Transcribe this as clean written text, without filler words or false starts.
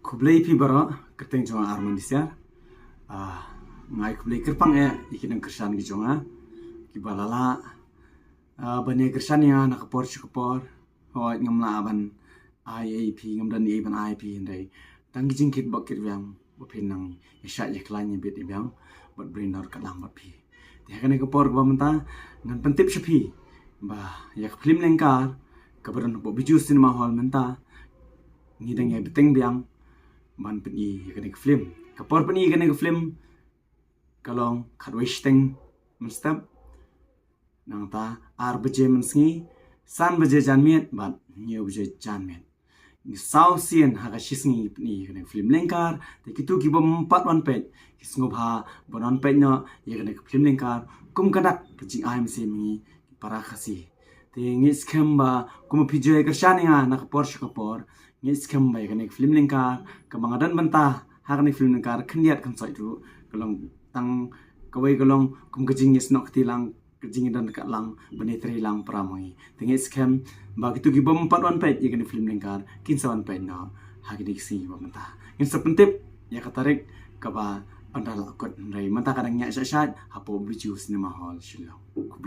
Kublai pi baro kerteng jonga arman disya ngai kublai kerpang ikinang kersan gi jonga ki balala bane kersan ya nak kapor chukapor hoi ngamla aban IAP ngamdan iban IAP ndai tang jingkit bakir biang bapin nang isya je klanya bit biang bat brainer kalang bapi dia kan kapor ba menta ngan pentip shapi ba yak film lengkar kabaran bo biju cinema hall menta ngidang ya beteng biang ban peni yakane ke film kapor peni yakane ke film kalong khatwish teng menstab nang ta ar beje mensngi san beje janmiet ban nyu beje janmiet ni sau sien haga shisngi peni yakane film lengkar te kitu ki bom 4 wan page kisngob ha bonon page no yakane ke film lengkar kum kadak kejing IMC mengi para khasi te ngis khamba kum pijoy kershania nak por shkapor ngis khamba yakane film lengkar kamangadan banta hakane film lengkar khendiat kan sai tu kalong tang kawai kalong kum kejing ngis nok tilang kejing dan dekat lang benetri lang pramoi tengis kham ba kitu ki bom 4 wan page yakane film lengkar kin sawan page no hakane si bamanta ngis sepentip ya katarik kaba andal akot rai manta kadang nya syat hapo biju cinema hall shilo